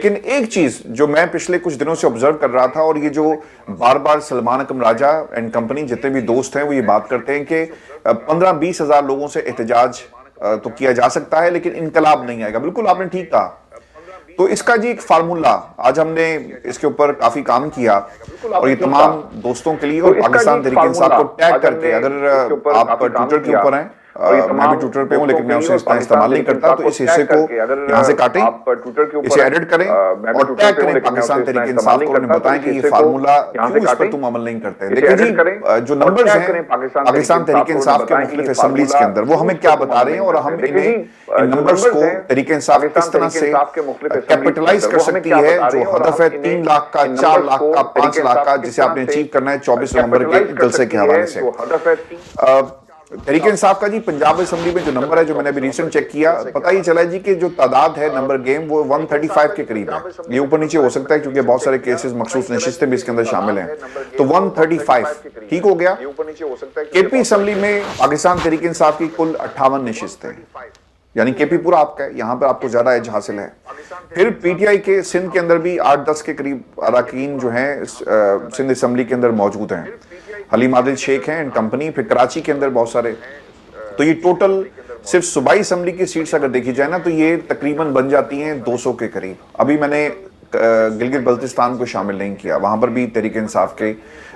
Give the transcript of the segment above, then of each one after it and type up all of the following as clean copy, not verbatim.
लेकिन एक चीज जो मैं पिछले कुछ दिनों से ऑब्जर्व कर रहा था, और ये जो बार बार सलमान अकरम राजा एंड कंपनी जितने भी दोस्त हैं वो ये बात करते हैं कि 15-20 हजार लोगों से एहतजाज तो किया जा सकता है लेकिन इनकलाब नहीं आएगा। बिल्कुल आपने ठीक कहा। तो इसका जी एक फार्मूला आज हमने इसके ऊपर काफी काम किया, और ये तमाम दोस्तों के लिए और पाकिस्तान तहरीक इंसाफ को टैग करके, अगर आप ट्विटर के ऊपर हैं, मैं भी ट्विटर पे हूं लेकिन मैं उसे इतना इस्तेमाल नहीं करता, तो इस हिस्से को यहाँ से काटें, इसे एडिट करें और टैग करें पाकिस्तान तहरीक इंसाफ को, उन्हें बताएं कि ये फार्मूला क्यों इस पर तुम अमल नहीं करते। देखिए जी, जो नंबर्स हैं पाकिस्तान तहरीक इंसाफ के मुख्तलिफ असेंबलीज के अंदर, वो हमें क्या बता रहे हैं और हम इन्हें इन नंबर्स को तहरीक इंसाफ किस तरह से कैपिटलाइज कर सकती है। जो हदफ है 3 लाख का, 4 लाख का, 5 लाख का, जिसे आपने अचीव करना है 24 नवंबर के जलसे के हवाले से। तहरीक इंसाफ का जी पंजाब असेंबली में जो नंबर है, जो मैंने अभी रिसेंट चेक किया, पता ही चला जी कि जो तादाद है नंबर गेम वो 135 के करीब है। ये ऊपर नीचे हो सकता है क्योंकि बहुत सारे केसेस मखसूस नशिस्तें भी इसके अंदर शामिल हैं, तो 135 ठीक हो गया। केपी असेंबली में पाकिस्तान तहरीक इंसाफ की कुल 58 नशिस्तें, यानी केपी पूरा आपका है, यहां पर आपको ज्यादा एज हासिल है। फिर पीटीआई के सिंध के अंदर भी 8-10 के करीब अरकान जो हैं सिंध असेंबली के अंदर मौजूद हैं। हलीम आदिल शेख हैं एंड कंपनी। फिर कराची के अंदर बहुत सारे, तो ये टोटल सिर्फ सूबाई असेंबली की सीट्स अगर देखी जाए ना, तो ये तकरीबन बन जाती हैं 200 के करीब। अभी मैंने गिलगित बल्तिस्तान को शामिल नहीं किया, वहां पर भी तहरीक इंसाफ के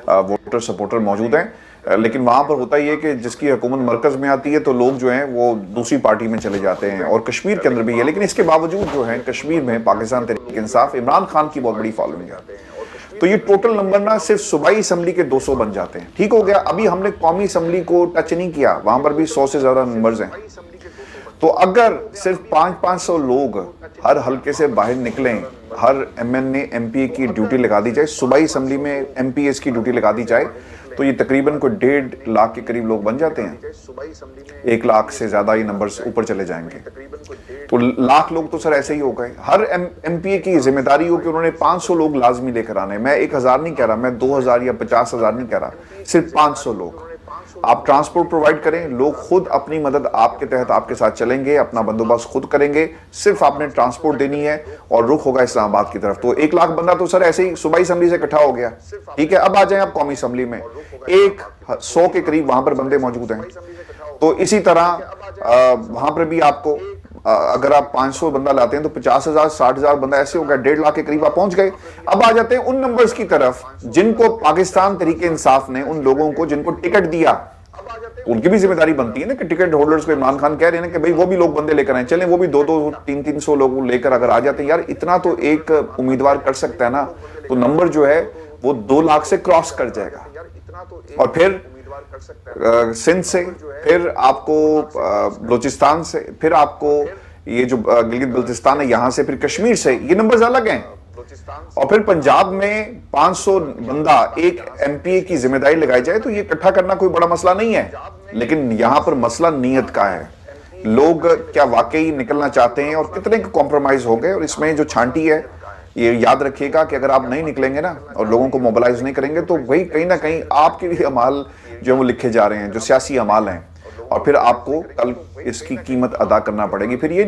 वोटर सपोर्टर मौजूद हैं, लेकिन वहां पर होता ही है कि जिसकी हुकूमत मरकज में आती है तो लोग जो हैं वो दूसरी पार्टी में चले जाते हैं, और कश्मीर के अंदर भी है। लेकिन इसके बावजूद जो है कश्मीर में पाकिस्तान तहरीक इंसाफ, इमरान खान की बहुत बड़ी फॉलोइंग है, तो ये टोटल नंबर ना सिर्फ सूबाई असेंबली के 200 बन जाते हैं। ठीक हो गया। अभी हमने कौमी असेंबली को टच नहीं किया, वहां पर भी 100 से ज्यादा नंबर्स हैं। तो अगर सिर्फ 500 लोग हर हल्के से बाहर निकलें, हर एमएनए एमपीए की ड्यूटी लगा दी जाए, सूबाई असेंबली में एमपीएस की ड्यूटी लगा दी जाए, तो ये तकरीबन कोई 1.5 लाख के करीब लोग बन जाते हैं। 1 लाख से ज्यादा ये नंबर्स ऊपर चले जाएंगे, तो लाख लोग तो सर ऐसे ही हो गए। हर एमपीए की जिम्मेदारी हो कि उन्होंने 500 लोग लाजमी लेकर आने। मैं 1000 नहीं कह रहा, मैं 2000 या 50,000 नहीं कह रहा, सिर्फ 500 लोग। आप ट्रांसपोर्ट प्रोवाइड करें, लोग खुद अपनी मदद आपके तहत आपके साथ चलेंगे, अपना बंदोबस्त खुद करेंगे, सिर्फ आपने ट्रांसपोर्ट देनी है और रुख होगा इस्लामाबाद की तरफ। तो 1 लाख बंदा तो सर ऐसे ही सूबाई असेंबली से इकट्ठा हो गया। ठीक है, अब आ जाए आप कौमी असेंबली में, 100 के करीब वहां पर बंदे मौजूद हैं। तो इसी तरह वहां पर भी आपको अगर आप 500 बंदा लाते हैं तो 50,000 60,000 बंदा ऐसे हो गया, 1.5 लाख के करीब आप पहुंच गए। अब आ जाते हैं उन नंबर्स की तरफ जिनको पाकिस्तान तहरीक इंसाफ ने, उन लोगों को जिनको टिकट दिया, उनकी भी जिम्मेदारी बनती है ना कि टिकट होल्डर्स को इमरान खान कह रहे हैं कि भाई वो भी लोग बंदे लेकर आए, चलें वो भी 200 300 लोग लेकर अगर आ जाते हैं, यार इतना तो एक उम्मीदवार कर सकता है ना, तो नंबर जो है वो 2 लाख से क्रॉस कर जाएगा। और फिर सिंध से, फिर आपको बलूचिस्तान से, फिर आपको ये जो गिलगित बल्तिस्तान है यहां से, फिर कश्मीर से, ये नंबर्स अलग हैं। और फिर पंजाब में 500 बंदा एक एमपीए की जिम्मेदारी लगाई जाए, तो ये इकट्ठा करना कोई बड़ा मसला नहीं है। लेकिन यहां पर मसला नीयत का है, लोग क्या वाकई निकलना चाहते हैं और कितने कॉम्प्रोमाइज हो गए। और इसमें जो छांटी है, ये याद रखिएगा कि अगर आप नहीं निकलेंगे ना और लोगों को मोबिलाइज नहीं करेंगे, तो वही कहीं ना कहीं आपके लिए अमाल जो वो लिखे जा रहे हैं, जो सियासी अमाल हैं, और फिर आपको कल इसकी कीमत अदा करना पड़ेगी। फिर ये